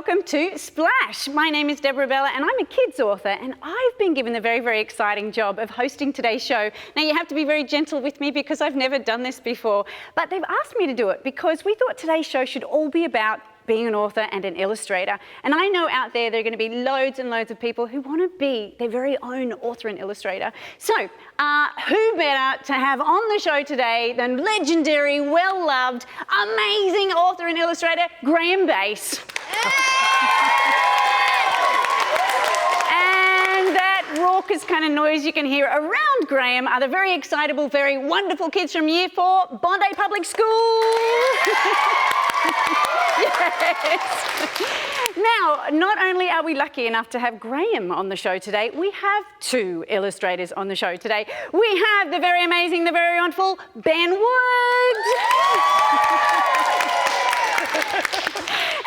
welcome to Splash. My name is Deborah Abela and I'm a kids author, and I've been given the very, very exciting job of hosting today's show. Now you have to be very gentle with me because I've never done this before, but they've asked me to do it because we thought today's show should all be about being an author and an illustrator. And I know out there are going to be loads and loads of people who want to be their very own author and illustrator. So who better to have on the show today than legendary, well-loved, amazing author and illustrator, Graeme Base. And that raucous kind of noise you can hear around Graeme are the very excitable, very wonderful kids from Year 4, Bondi Public School. Yes. Now, not only are we lucky enough to have Graeme on the show today, we have two illustrators on the show today. We have the very amazing, the very wonderful Ben Wood.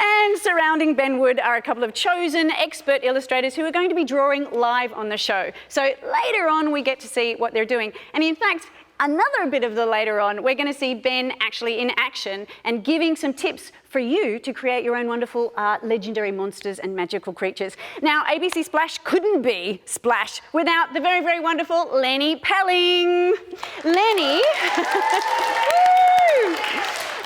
And surrounding Ben Wood are a couple of chosen expert illustrators who are going to be drawing live on the show. So later on, we get to see what they're doing. And in fact, another bit of the later on, we're going to see Ben actually in action and giving some tips for you to create your own wonderful legendary monsters and magical creatures. Now, ABC Splash couldn't be Splash without the very, very wonderful Lenny Pelling. Lenny.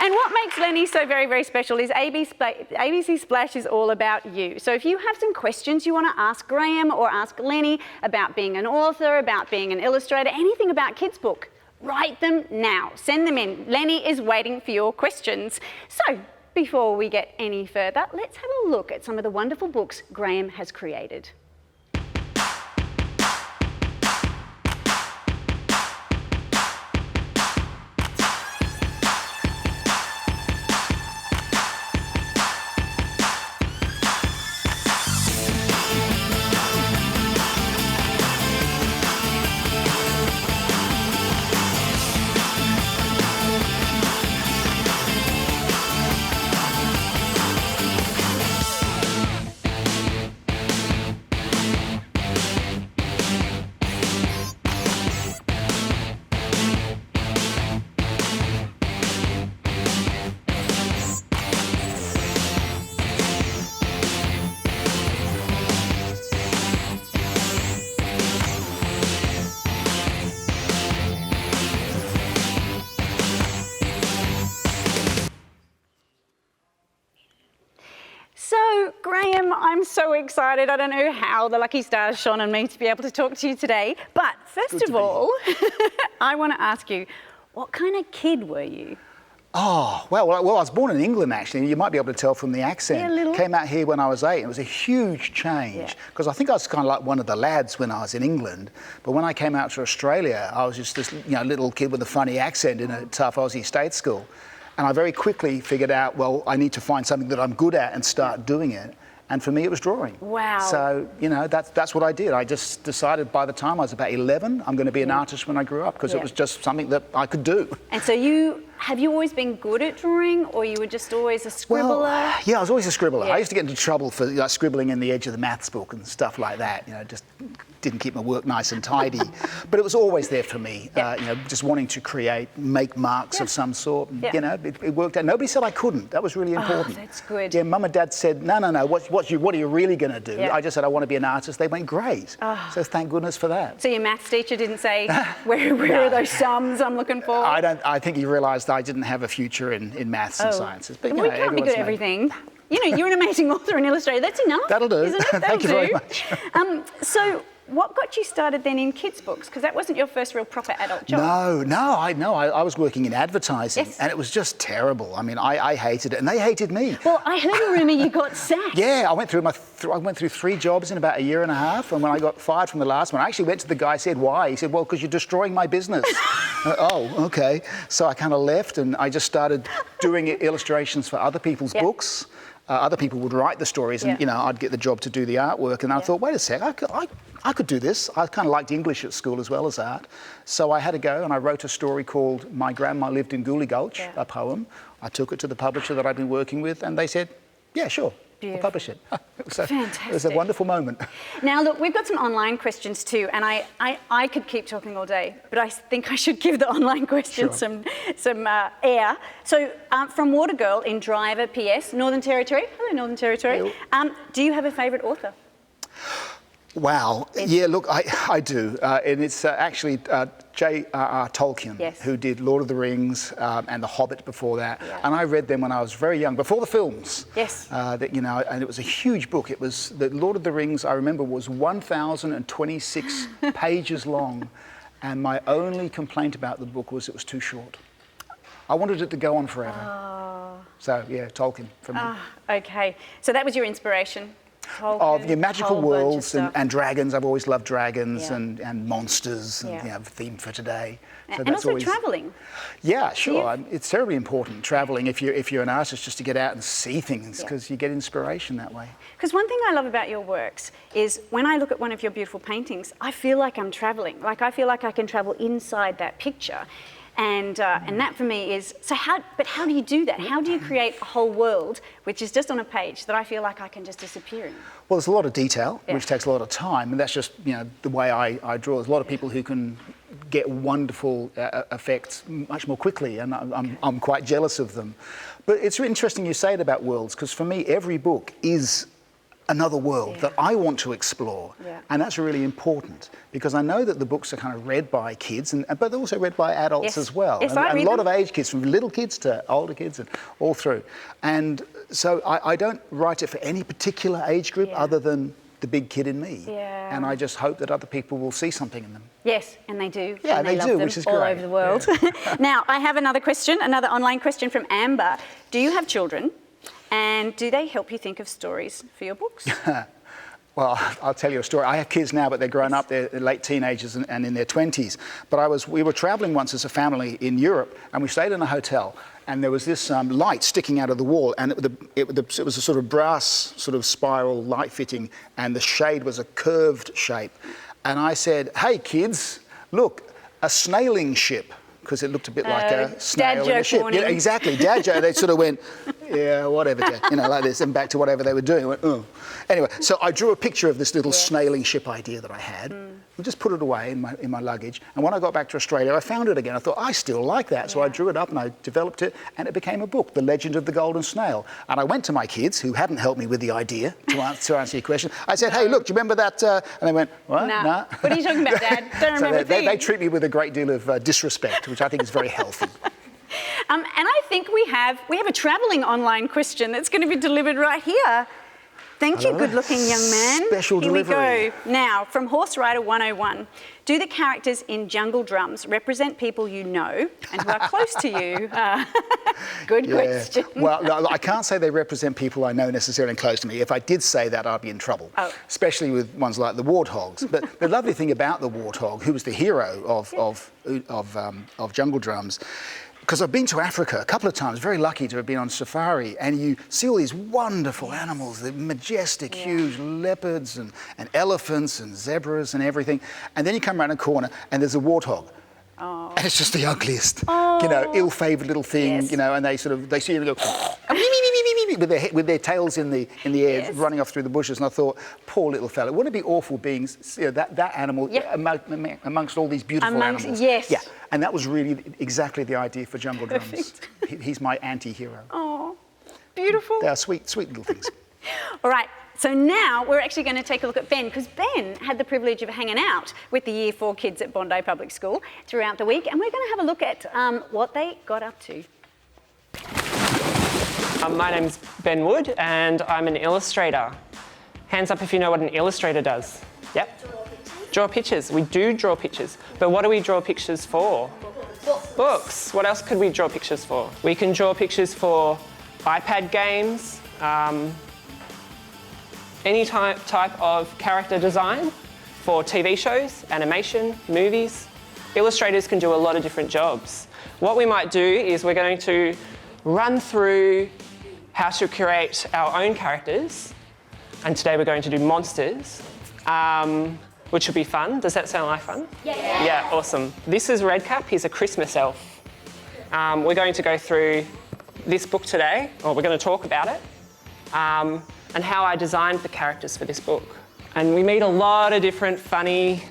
And what makes Lenny so very, very special is ABC Splash is all about you. So if you have some questions you want to ask Graeme or ask Lenny about being an author, about being an illustrator, anything about Kids Book, write them now. Send them in. Lenny is waiting for your questions. So before we get any further, let's have a look at some of the wonderful books Graeme has created. So, Graeme, I'm so excited. I don't know how the lucky stars shone on me to be able to talk to you today. But first of all, I want to ask you, what kind of kid were you? Oh, well, I was born in England, actually. You might be able to tell from the accent. Yeah, a little. Came out here when I was 8. It was a huge change because I think I was kind of like one of the lads when I was in England. But when I came out to Australia, I was just this little kid with a funny accent in a tough Aussie state school. And I very quickly figured out, well, I need to find something that I'm good at and start doing it. And for me, it was drawing. Wow. So, that's what I did. I just decided by the time I was about 11, I'm going to be an artist when I grew up because it was just something that I could do. And so have you always been good at drawing, or you were just always a scribbler? Well, yeah, I was always a scribbler. I used to get into trouble for scribbling in the edge of the maths book and stuff like that. Just didn't keep my work nice and tidy. But it was always there for me. Just wanting to make marks of some sort. And, it worked out. Nobody said I couldn't. That was really important. Oh, that's good. Yeah, Mum and Dad said, no. What are you really going to do? I just said I want to be an artist. They went, great. So thank goodness for that. So your maths teacher didn't say, where are those sums I'm looking for? I think he realised I didn't have a future in maths and sciences. But we can't be good at everything. You're an amazing author and illustrator. That's enough. That'll do. Isn't it? Thank you very much. So what got you started then in kids' books? Because that wasn't your first real proper adult job. No. I was working in advertising, and it was just terrible. I mean, I hated it, and they hated me. Well, I heard a rumour you got sacked. Yeah, I went through 3 jobs in about a year and a half, and when I got fired from the last one, I actually went to the guy. Said, "Why?" He said, "Well, because you're destroying my business." Oh, okay. So I kind of left, and I just started doing illustrations for other people's books. Other people would write the stories, and I'd get the job to do the artwork. And I thought, wait a sec, I could do this. I kind of liked English at school as well as art, so I had to go and I wrote a story called "My Grandma Lived in Gooley Gulch," a poem. I took it to the publisher that I'd been working with, and they said, "Yeah, sure." we'll publish it. It was a Fantastic. wonderful moment. Now, look, we've got some online questions too, and I could keep talking all day, but I think I should give the online questions some air. So, from Watergirl in Driver, PS, Northern Territory. Hello, Northern Territory. Do you have a favourite author? Wow. Yeah, look, I do. And it's actually J.R.R. Tolkien, Yes. who did Lord of the Rings and The Hobbit before that. Yeah. And I read them when I was very young, before the films. Yes. And it was a huge book. It was, the Lord of the Rings, I remember, was 1,026 pages long. And my only complaint about the book was it was too short. I wanted it to go on forever. Oh. So, yeah, Tolkien for me. Okay. So that was your inspiration? Tolkien, Of the magical whole bunch of worlds stuff. and dragons. I've always loved dragons Yeah. and monsters, and Yeah. theme for today. So And that's also always, travelling. Yeah, sure. It's terribly important, travelling, if you're an artist, just to get out and see things, because you get inspiration that way. Because one thing I love about your works is when I look at one of your beautiful paintings, I feel like I'm travelling. Like I feel like I can travel inside that picture. And that for me is, but how do you do that? How do you create a whole world which is just on a page that I feel like I can just disappear in? Well, there's a lot of detail, Yeah. which takes a lot of time, and that's just the way I draw. There's a lot of people who can get wonderful effects much more quickly, and I'm quite jealous of them. But it's really interesting you say it about worlds, because for me, every book is another world that I want to explore. Yeah. And that's really important, because I know that the books are kind of read by kids, but they're also read by adults Yes. as well. Yes, and I a read lot them. of age kids, from little kids to older kids and all through. And so I don't write it for any particular age group other than the big kid in me. Yeah. And I just hope that other people will see something in them. Yes, and they do. Yeah, and they love do, them which is all great. over the world. Now, I have another question, another online question from Amber. Do you have children? And do they help you think of stories for your books? Well, I'll tell you a story. I have kids now, but they're grown up. They're late teenagers and in their 20s. But we were travelling once as a family in Europe, and we stayed in a hotel. And there was this light sticking out of the wall, and it was a sort of brass sort of spiral light fitting, and the shade was a curved shape. And I said, "Hey kids, look, a snailing ship." Because it looked a bit like a snail in a ship. warning. Yeah, exactly, dad joke. They sort of went, yeah, whatever, Dad. Like this, and back to whatever they were doing. I went, oh. Anyway, so I drew a picture of this little snailing ship idea that I had. We just put it away in my luggage. And when I got back to Australia, I found it again. I thought, I still like that. So I drew it up and I developed it, and it became a book, The Legend of the Golden Snail. And I went to my kids, who hadn't helped me with the idea, to answer your question. I said, hey, look, do you remember that? And they went, what? Nah. Nah. What are you talking about, Dad? Don't remember They treat me with a great deal of disrespect, which I think is very healthy. And I think we have a travelling online question that's going to be delivered right here. Thank you, good-looking young man. Special delivery. Here we go. Now, from Horse Rider 101, do the characters in Jungle Drums represent people you know and who are close to you? Good question. Well, no, I can't say they represent people I know necessarily and close to me. If I did say that, I'd be in trouble, especially with ones like the warthogs. But the lovely thing about the warthog, who was the hero of Jungle Drums, because I've been to Africa a couple of times, very lucky to have been on safari, and you see all these wonderful animals, the majestic, huge leopards and elephants and zebras and everything. And then you come around a corner and there's a warthog. Oh. And it's just the ugliest, ill-favoured little thing, and they see you go with their tails in the air, running off through the bushes. And I thought, poor little fella, wouldn't it be awful being that animal amongst all these beautiful animals? Yes. Yeah, and that was really exactly the idea for Jungle Drums. He's my anti-hero. Oh, beautiful. They are sweet, sweet little things. All right. So now we're actually going to take a look at Ben, because Ben had the privilege of hanging out with the Year 4 kids at Bondi Public School throughout the week, and we're going to have a look at what they got up to. My name's Ben Wood, and I'm an illustrator. Hands up if you know what an illustrator does. Yep. Draw pictures. We do draw pictures. But what do we draw pictures for? Books. What else could we draw pictures for? We can draw pictures for iPad games, any type of character design, for TV shows, animation, movies. Illustrators can do a lot of different jobs. What we might do is we're going to run through how to create our own characters, and today we're going to do monsters, which will be fun. Does that sound like fun? Yeah. Yeah, awesome. This is Redcap. He's a Christmas elf. We're going to go through this book today, or we're going to talk about it. and how I designed the characters for this book. And we meet a lot of different funny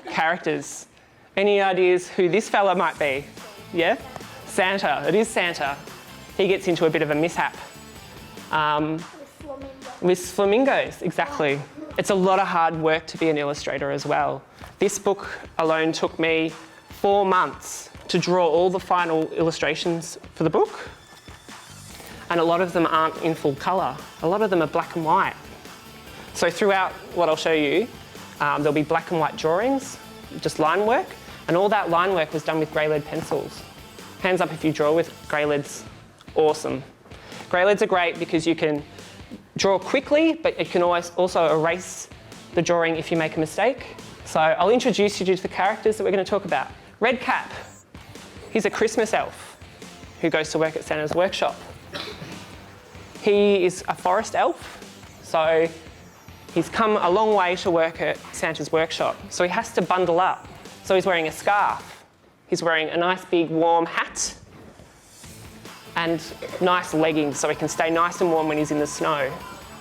characters. Any ideas who this fella might be? Yeah? Santa. It is Santa. He gets into a bit of a mishap. With flamingos, exactly. It's a lot of hard work to be an illustrator as well. This book alone took me 4 months to draw all the final illustrations for the book. And a lot of them aren't in full colour. A lot of them are black and white. So throughout what I'll show you, there'll be black and white drawings, just line work, and all that line work was done with grey lead pencils. Hands up if you draw with grey leads. Awesome. Grey leads are great because you can draw quickly, but it can always also erase the drawing if you make a mistake. So I'll introduce you to the characters that we're going to talk about. Red Cap. He's a Christmas elf who goes to work at Santa's workshop. He is a forest elf, so he's come a long way to work at Santa's workshop. So he has to bundle up. So he's wearing a scarf. He's wearing a nice big warm hat and nice leggings so he can stay nice and warm when he's in the snow.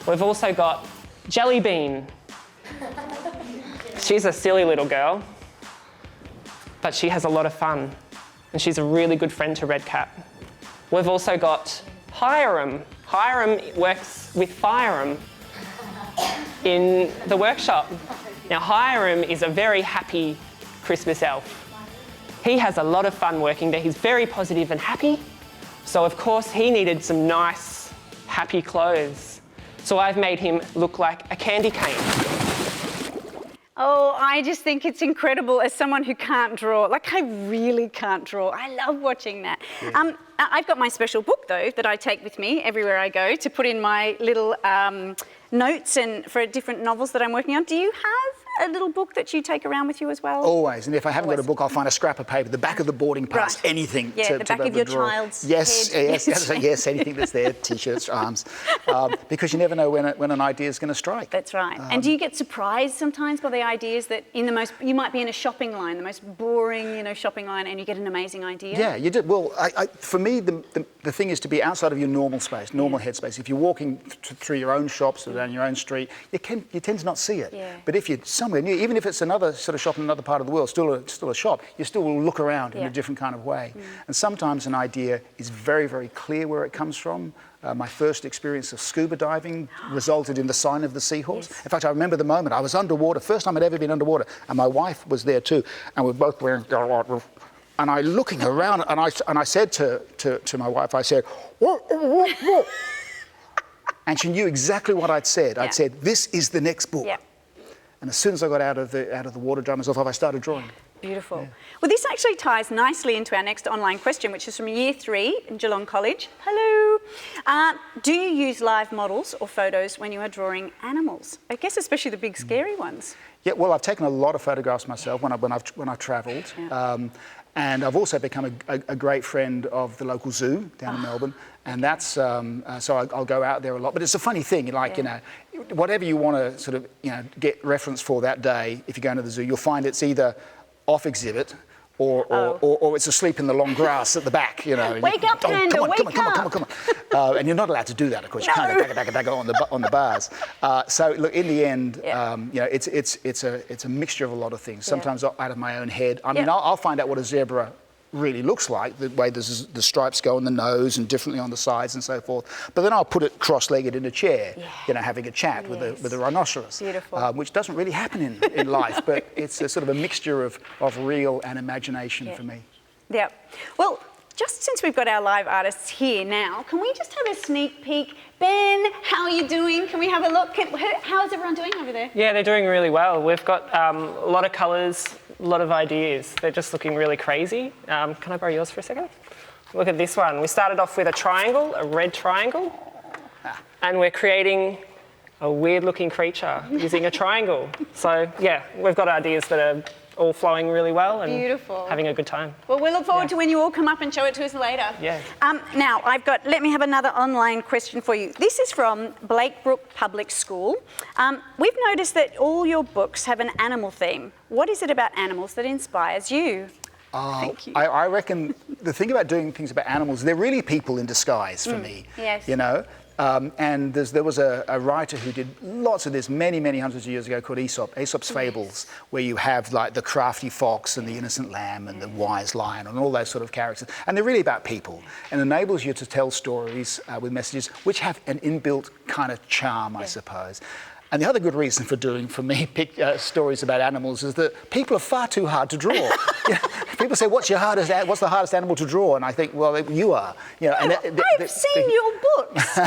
We've also got Jelly Bean. She's a silly little girl, but she has a lot of fun and she's a really good friend to Red Cap. We've also got Hiram. Hiram works with Fire'em in the workshop. Now Hiram is a very happy Christmas elf. He has a lot of fun working there. He's very positive and happy. So of course he needed some nice, happy clothes. So I've made him look like a candy cane. Oh, I just think it's incredible as someone who can't draw. Like, I really can't draw. I love watching that. Yeah. I've got my special book, though, that I take with me everywhere I go to put in my little notes and for different novels that I'm working on. Do you have a little book that you take around with you as well? Always. And if I haven't got a book, I'll find a scrap of paper, the back of the boarding pass, right. anything. Yeah, the back of your child's yes, head. yes, anything that's there, T-shirts, arms. Because you never know when an idea is going to strike. That's right. And do you get surprised sometimes by the ideas that you might be in a shopping line, the most boring, shopping line, and you get an amazing idea? Yeah, you do. Well, for me, the thing is to be outside of your normal space, normal headspace. If you're walking through your own shops or down your own street, you tend to not see it. Yeah. But if you're somewhere new, even if it's another sort of shop in another part of the world, still a shop, you still will look around in a different kind of way. And sometimes an idea is very, very clear where it comes from. My first experience of scuba diving resulted in the sign of the seahorse. Yes. In fact, I remember the moment I was underwater, first time I'd ever been underwater, and my wife was there too, and we're both wearing, and I looking around, and I said to my wife, I said, whoa, whoa, whoa. And she knew exactly what I'd said. I'd said, this is the next book. Yeah. And as soon as I got out of the water, dry myself off, I started drawing. Beautiful. Yeah. Well, this actually ties nicely into our next online question, which is from Year 3 in Geelong College. Hello. Do you use live models or photos when you are drawing animals? I guess especially the big scary ones. Yeah, well, I've taken a lot of photographs myself when I've travelled. Yeah. And I've also become a great friend of the local zoo down in Melbourne. And that's, so I'll go out there a lot. But it's a funny thing, whatever you want to sort of, get reference for that day, if you go into the zoo, you'll find it's either off exhibit or it's asleep in the long grass at the back, Wake up, Panda, come on. And you're not allowed to do that, of course. You can't go on the bars. So look, in the end, it's a mixture of a lot of things. Sometimes out of my own head. I mean, I'll find out what a zebra really looks like, the way the stripes go on the nose and differently on the sides and so forth. But then I'll put it cross-legged in a chair, having a chat with a rhinoceros. Beautiful. Which doesn't really happen in life, but it's a sort of a mixture of real and imagination for me. Yeah. Well, just since we've got our live artists here now, can we just have a sneak peek? Ben, how are you doing? Can we have a look? How is everyone doing over there? Yeah, they're doing really well. We've got a lot of colours, a lot of ideas. They're just looking really crazy. Can I borrow yours for a second? Look at this one. We started off with a triangle, a red triangle, and we're creating a weird-looking creature using a triangle. So, yeah, we've got ideas that are all flowing really well and having a good time. Well, we look forward to when you all come up and show it to us later. Yeah. Now, let me have another online question for you. This is from Blakebrook Public School. We've noticed that all your books have an animal theme. What is it about animals that inspires you? Thank you. I reckon the thing about doing things about animals, they're really people in disguise for me. Yes. And there was a writer who did lots of this many, many hundreds of years ago called Aesop's Fables, where you have like the crafty fox and the innocent lamb and the wise lion and all those sort of characters. And they're really about people and enables you to tell stories with messages which have an inbuilt kind of charm, I suppose. And the other good reason for me stories about animals is that people are far too hard to draw. People say, what's the hardest animal to draw? And I think, well, you are. I've seen your books.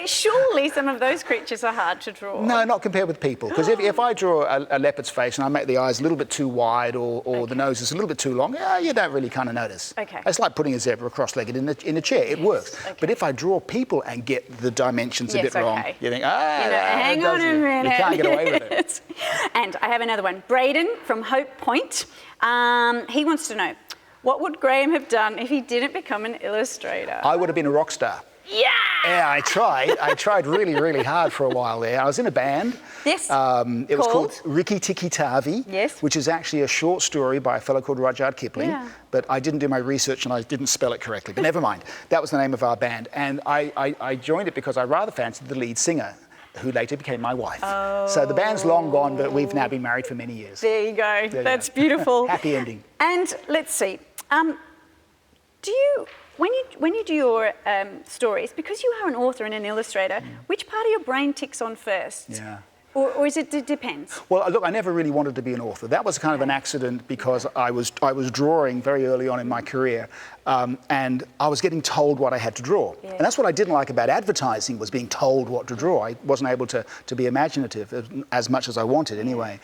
Surely some of those creatures are hard to draw. No, not compared with people. Because if I draw a leopard's face and I make the eyes a little bit too wide or the nose is a little bit too long, you don't really kind of notice. Okay. It's like putting a zebra cross-legged in a chair. It works. Okay. But if I draw people and get the dimensions a bit wrong, you think, hang on a minute. You can't get away with it. And I have another one. Braden from Hope Point. He wants to know, what would Graeme have done if he didn't become an illustrator? I would have been a rock star. Yeah! Yeah, I tried really, really hard for a while there. I was in a band. Yes. It was called Rikki Tikki Tavi, yes, which is actually a short story by a fellow called Rudyard Kipling. Yeah. But I didn't do my research and I didn't spell it correctly. But never mind. That was the name of our band. And I joined it because I rather fancied the lead singer, who later became my wife. Oh. So the band's long gone, but we've now been married for many years. There you go. That's beautiful. Happy ending. And let's see. When you do your stories, because you are an author and an illustrator, which part of your brain ticks on first? Yeah. Or is it depends? Well, look, I never really wanted to be an author. That was kind of an accident because I was drawing very early on in my career, and I was getting told what I had to draw. Yeah. And that's what I didn't like about advertising, was being told what to draw. I wasn't able to be imaginative as much as I wanted anyway.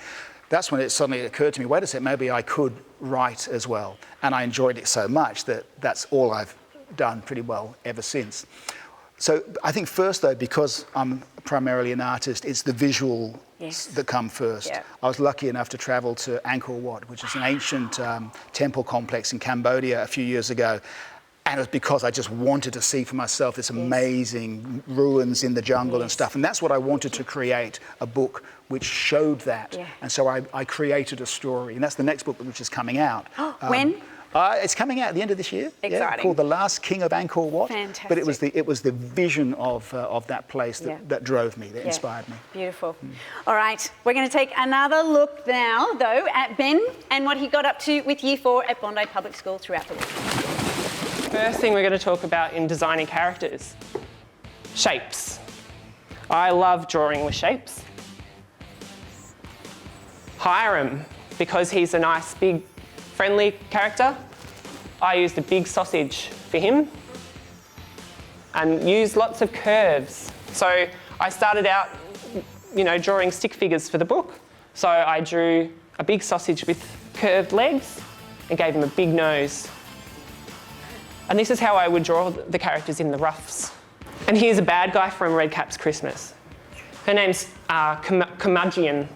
That's when it suddenly occurred to me, wait a second, maybe I could write as well. And I enjoyed it so much that that's all I've done pretty well ever since. So I think first, though, because I'm primarily an artist, it's the visual that come first. Yeah. I was lucky enough to travel to Angkor Wat, which is an ancient temple complex in Cambodia a few years ago. And it was because I just wanted to see for myself this amazing ruins in the jungle and stuff. And that's what I wanted to create, a book which showed that. Yeah. And so I created a story. And that's the next book which is coming out. When? It's coming out at the end of this year. Exciting. Called The Last King of Angkor Wat. Fantastic. But it was the vision of that place that drove me, that inspired me. Beautiful. All right, we're going to take another look now, though, at Ben and what he got up to with Year 4 at Bondi Public School throughout the week. First thing we're going to talk about in designing characters, shapes. I love drawing with shapes. Hiram, because he's a nice, big, friendly character, I used a big sausage for him and used lots of curves. So I started out, drawing stick figures for the book. So I drew a big sausage with curved legs and gave him a big nose. And this is how I would draw the characters in the roughs. And here's a bad guy from Red Cap's Christmas. Her name's Curmudgeon,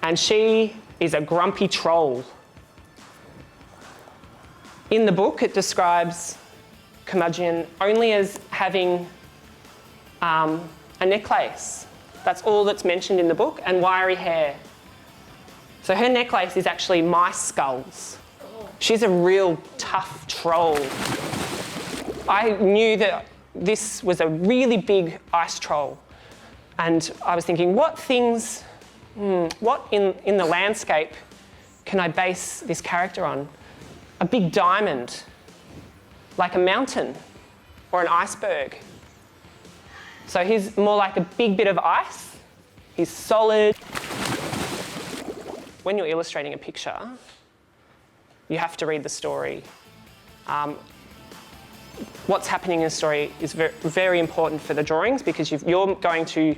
and she is a grumpy troll. In the book, it describes Curmudgeon only as having a necklace. That's all that's mentioned in the book, and wiry hair. So her necklace is actually mice skulls. She's a real tough troll. I knew that this was a really big ice troll, and I was thinking, what things, what in the landscape can I base this character on? A big diamond, like a mountain or an iceberg. So he's more like a big bit of ice. He's solid. When you're illustrating a picture, you have to read the story. What's happening in the story is very important for the drawings, because you're going to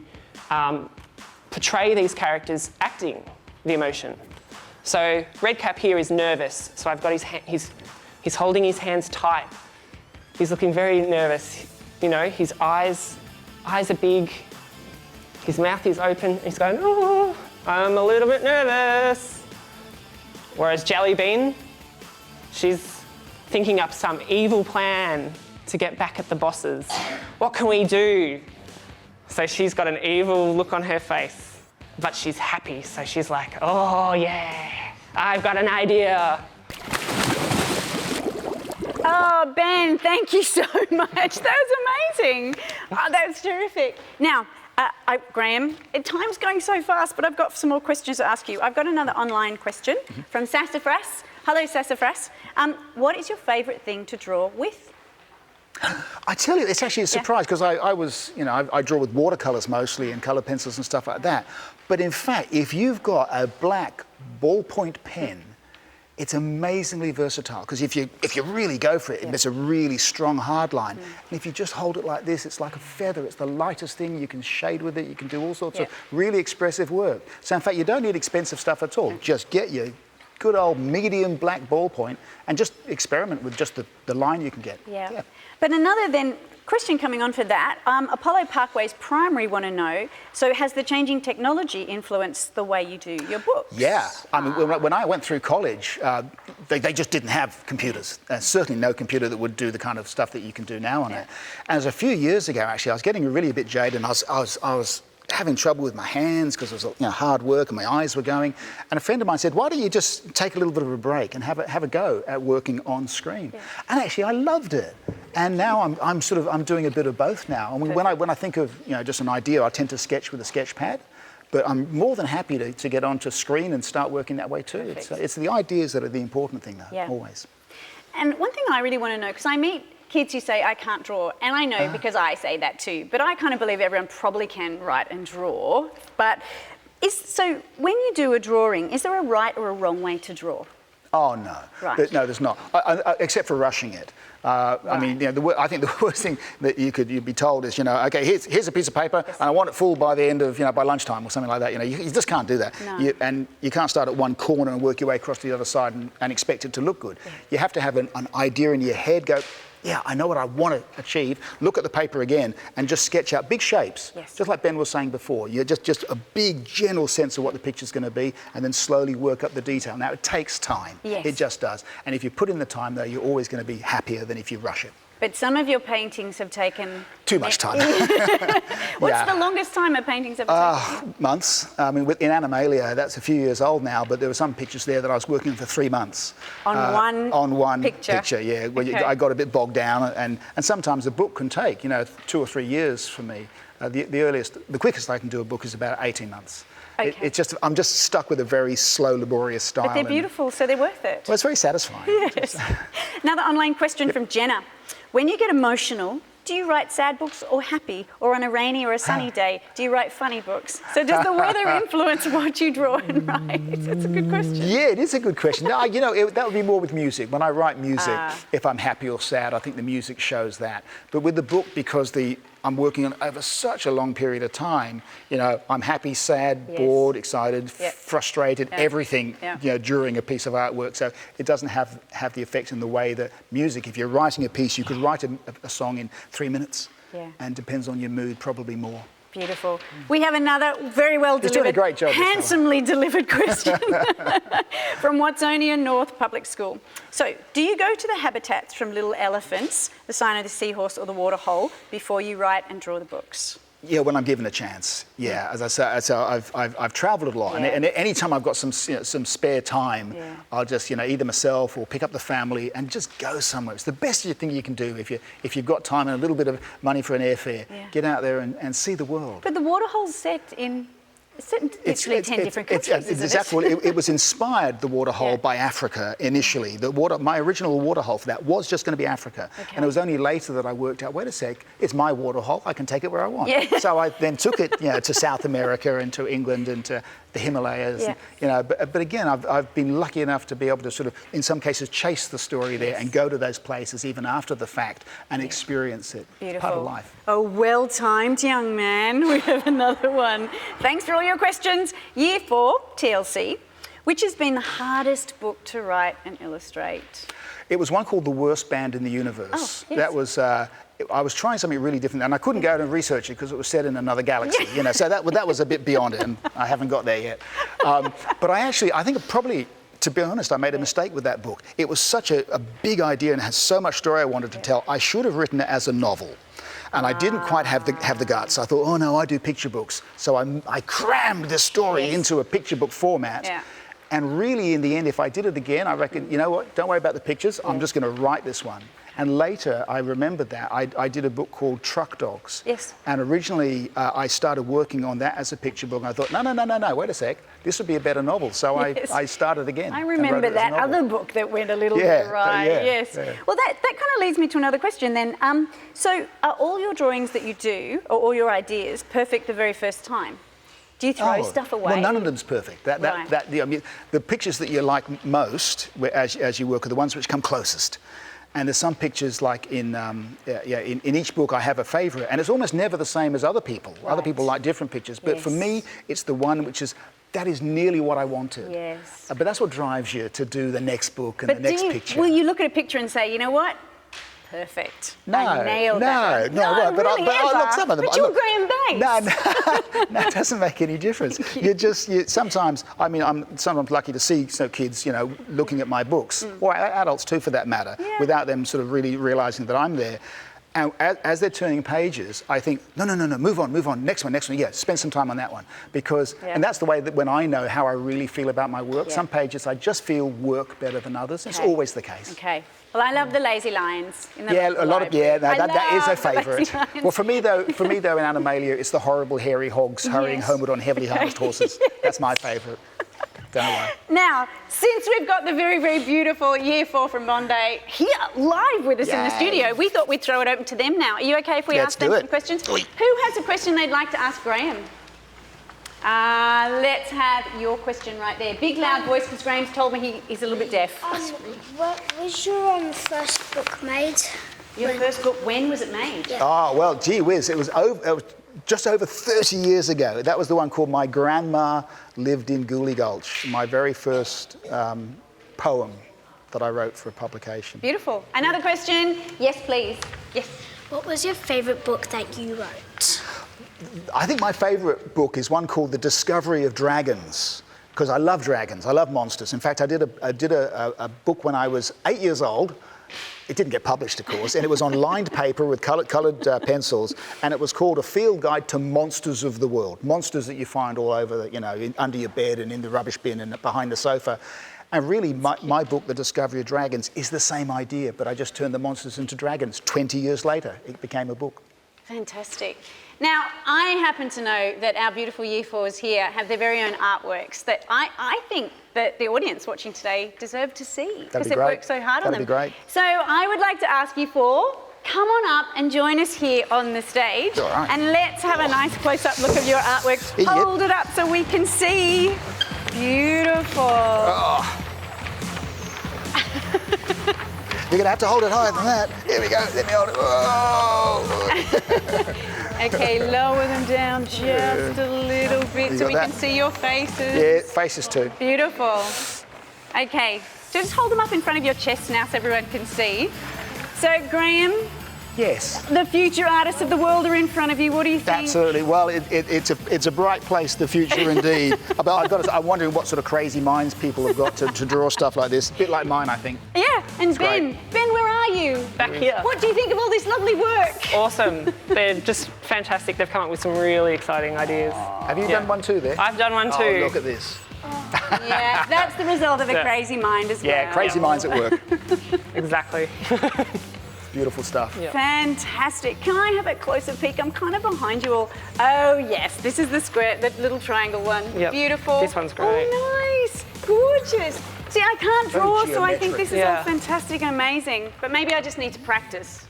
portray these characters acting the emotion. So Red Cap here is nervous. So I've got he's holding his hands tight. He's looking very nervous. His eyes are big. His mouth is open. He's going, oh, I'm a little bit nervous. Whereas Jellybean, she's thinking up some evil plan to get back at the bosses. What can we do? So she's got an evil look on her face, but she's happy. So she's like, oh yeah, I've got an idea. Oh, Ben, thank you so much. That was amazing. Oh, that's terrific. Now, Graeme, time's going so fast, but I've got some more questions to ask you. I've got another online question from Sassafras. Hello, Sassafras. What is your favourite thing to draw with? I tell you, it's actually a surprise because I was, I draw with watercolours mostly and colour pencils and stuff like that. But in fact, if you've got a black ballpoint pen, it's amazingly versatile because if you really go for it, it's a really strong hard line. And if you just hold it like this, it's like a feather. It's the lightest thing. You can shade with it. You can do all sorts of really expressive work. So in fact, you don't need expensive stuff at all. Just get your good old medium black ballpoint and just experiment with just the line you can get. Yeah. But another then question coming on for that, Apollo Parkway's Primary want to know, so has the changing technology influenced the way you do your books? Yeah, I mean, when I went through college, they just didn't have computers. Certainly no computer that would do the kind of stuff that you can do now on it. And it was a few years ago, actually, I was getting really a bit jaded, and I was having trouble with my hands because it was hard work and my eyes were going. And a friend of mine said, why don't you just take a little bit of a break and have a go at working on screen? Yeah. And actually I loved it. And now I'm doing a bit of both now. I mean, when I think of just an idea, I tend to sketch with a sketch pad. But I'm more than happy to get onto screen and start working that way too. It's the ideas that are the important thing though, always. And one thing I really want to know, because I meet kids who say, I can't draw, and I know because I say that too, but I kind of believe everyone probably can write and draw. But so when you do a drawing, is there a right or a wrong way to draw? Oh, no. Right. No, there's not, except for rushing it. I mean, I think the worst thing that you'd be told is, okay, here's a piece of paper, and I want it full by the end of, by lunchtime or something like that. You just can't do that. No. And you can't start at one corner and work your way across to the other side and expect it to look good. Yeah. You have to have an idea in your head, go, yeah, I know what I want to achieve, look at the paper again and just sketch out big shapes. Yes. Just like Ben was saying before, just a big general sense of what the picture's going to be and then slowly work up the detail. Now, it takes time. Yes. It just does. And if you put in the time, though, you're always going to be happier than if you rush it. But some of your paintings have taken... Too much time. What's the longest time a painting's ever taken? Months. I mean, in Animalia, that's a few years old now, but there were some pictures there that I was working for 3 months. On one picture, yeah. Where I got a bit bogged down, and sometimes a book can take, 2 or 3 years for me. The quickest I can do a book is about 18 months. Okay. I'm just stuck with a very slow, laborious style. But they're beautiful, so they're worth it. Well, it's very satisfying. Yes. Another online question from Jenna. When you get emotional, do you write sad books or happy? Or on a rainy or a sunny day, do you write funny books? So does the weather influence what you draw and write? It's a good question. Yeah, it is a good question. No, that would be more with music. When I write music, if I'm happy or sad, I think the music shows that. But with the book, because I'm working on over such a long period of time, I'm happy, sad, bored, excited, frustrated, everything, during a piece of artwork. So it doesn't have the effect in the way that music, if you're writing a piece, you could write a song in 3 minutes. Yeah. And depends on your mood, probably more. Beautiful. We have another very well delivered, doing a great job, handsomely delivered question from Watsonia North Public School. So, do you go to the habitats from little elephants, the sign of the seahorse or the waterhole, before you write and draw the books? Yeah, when I'm given a chance. Yeah, as I say, I've travelled a lot, and any time I've got some spare time, I'll just either myself or pick up the family and just go somewhere. It's the best thing you can do if you've got time and a little bit of money for an airfare. Get out there and see the world. But the waterhole's set in literally 10 different countries, exactly. It was inspired, the waterhole, by Africa initially. My original waterhole for that was just going to be Africa. Okay. And it was only later that I worked out, wait a sec, it's my waterhole, I can take it where I want. Yeah. So I then took it to South America and to England and to the Himalayas. Yeah. But again, I've been lucky enough to be able to sort of, in some cases, chase the story there and go to those places even after the fact and experience it. Beautiful. Part of life. Oh, well-timed, young man. We have another one. Thanks for all your questions. Year 4, TLC. Which has been the hardest book to write and illustrate? It was one called The Worst Band in the Universe. Oh, yes. That was... I was trying something really different, and I couldn't go out and research it because it was set in another galaxy, So that was a bit beyond it, and I haven't got there yet. But I think probably, to be honest, I made a mistake with that book. It was such a big idea and has so much story I wanted to tell. I should have written it as a novel. And I didn't quite have the guts. I thought, oh no, I do picture books. So I crammed the story into a picture book format. Yeah. And really, in the end, if I did it again, I reckon, you know what, don't worry about the pictures. I'm just going to write this one. And later, I remembered that. I did a book called Truck Dogs. Yes. And originally, I started working on that as a picture book. And I thought, no, wait a sec. This would be a better novel. So Yes. I started again. I and wrote remember it as a that novel. other book that went a little Yeah, bit awry. yeah, Yes. yeah. Well, that kind of leads me to another question then. So are all your drawings that you do, or all your ideas, perfect the very first time? Do you throw stuff away? Well, none of them's perfect. Right. I mean, the pictures that you like most, as you work, are the ones which come closest. And there's some pictures like in each book I have a favourite, and it's almost never the same as other people. Right. Other people like different pictures, but for Yes. me, it's the one which is. That is nearly what I wanted. Yes. But that's what drives you to do the next book and the next picture. Will you look at a picture and say, you know what? Perfect. I nailed that. No, one. but really look, some of them. But you're Graeme Base. No, it doesn't make any difference. Sometimes, I mean, I'm sometimes lucky to see kids, looking at my books, or adults too, for that matter, without them sort of really realising that I'm there. And as they're turning pages, I think, no, move on, next one, yeah, spend some time on that one. Because, and that's the way that when I know how I really feel about my work, some pages I just feel work better than others. It's always the case. Okay. Well, I love the lazy lines. In the A lot of, that is a love the lazy favourite. lines. Well, for me though, in Animalia, it's the horrible hairy hogs hurrying homeward on heavily harnessed horses. That's my favourite. Don't worry. Now, since we've got the very, very beautiful Year 4 from Bondi here live with us in the studio, we thought we'd throw it open to them now. Are you okay if we ask them some questions? Who has a question they'd like to ask Graeme? Let's have your question right there. Big, loud voice, because Graeme's told me he's a little bit deaf. What was your first book made? Your first book, when was it made? Yeah. Oh, well, gee whiz, it was just over 30 years ago. That was the one called My Grandma Lived in Gooley Gulch, my very first poem that I wrote for a publication. Beautiful. Another question? Yes, please. Yes. What was your favourite book that you wrote? I think my favourite book is one called The Discovery of Dragons, because I love dragons, I love monsters. In fact, I did a book when I was 8 years old. It didn't get published, of course, and it was on lined paper with coloured pencils, and it was called A Field Guide to Monsters of the World. Monsters that you find all over, under your bed and in the rubbish bin and behind the sofa. And really, my book, The Discovery of Dragons, is the same idea, but I just turned the monsters into dragons. 20 years later, it became a book. Fantastic. Now, I happen to know that our beautiful Year 4s here have their very own artworks that I think that the audience watching today deserve to see because they've worked so hard on them. That'd be great. So I would like to ask you four, come on up and join us here on the stage. All right. And let's have a nice close-up look of your artwork. Yep. Hold it up so we can see. Beautiful. Oh. You're going to have to hold it higher than that. Here we go. Let me hold it. Oh. Okay, lower them down just a little bit You so got we that? can see your faces. Yeah, faces too. Beautiful. Okay, so just hold them up in front of your chest now so everyone can see. So, Graeme, Yes. the future artists of the world are in front of you. What do you think? Absolutely. Well, it's a bright place, the future indeed. But I've got to say, I'm wondering what sort of crazy minds people have got to draw stuff like this. A bit like mine, I think. Yeah, and It's Ben, great. Ben, where are you? Back here. What do you think of all this lovely work? Awesome. They're just fantastic. They've come up with some really exciting ideas. Have you done one too there? I've done one too. Oh, look at this. Yeah, that's the result of a Yeah. crazy mind as well. Yeah, crazy minds at work. Exactly. Beautiful stuff. Yeah. Fantastic. Can I have a closer peek? I'm kind of behind you all. Oh, yes, this is the square, the little triangle one. Yep. Beautiful. This one's great. Oh, nice. Gorgeous. See, I can't Very draw, so I think geometric. this is Yeah. all fantastic and amazing. But maybe I just need to practice.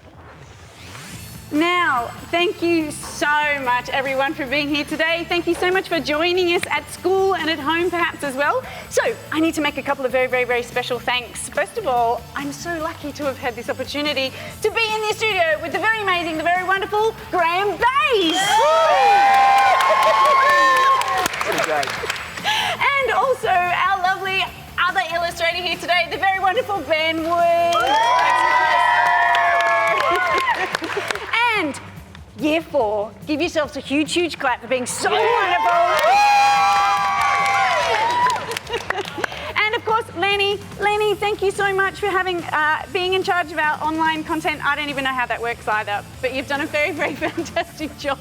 Now, thank you so much, everyone, for being here today. Thank you so much for joining us at school and at home, perhaps, as well. So, I need to make a couple of very, very, very special thanks. First of all, I'm so lucky to have had this opportunity to be in the studio with the very amazing, the very wonderful Graeme Base. Pretty great. And also our lovely other illustrator here today, the very wonderful Ben Wood. And Year 4, give yourselves a huge, huge clap for being so wonderful. And of course, Lenny, thank you so much for being in charge of our online content. I don't even know how that works either, but you've done a very, very fantastic job.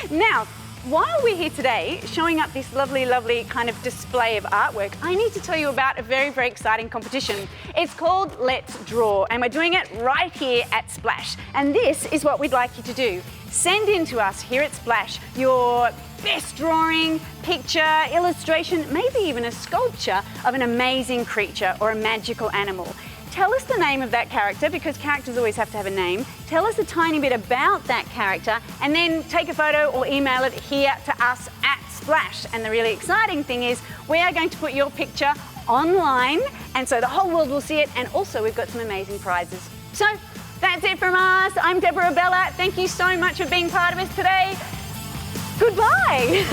Now, while we're here today showing up this lovely, lovely kind of display of artwork, I need to tell you about a very, very exciting competition. It's called Let's Draw, and we're doing it right here at Splash. And this is what we'd like you to do. Send in to us here at Splash your best drawing, picture, illustration, maybe even a sculpture of an amazing creature or a magical animal. Tell us the name of that character, because characters always have to have a name. Tell us a tiny bit about that character, and then take a photo or email it here to us at Splash. And the really exciting thing is we are going to put your picture online, and so the whole world will see it, and also we've got some amazing prizes. So that's it from us. I'm Deborah Abela. Thank you so much for being part of us today. Goodbye.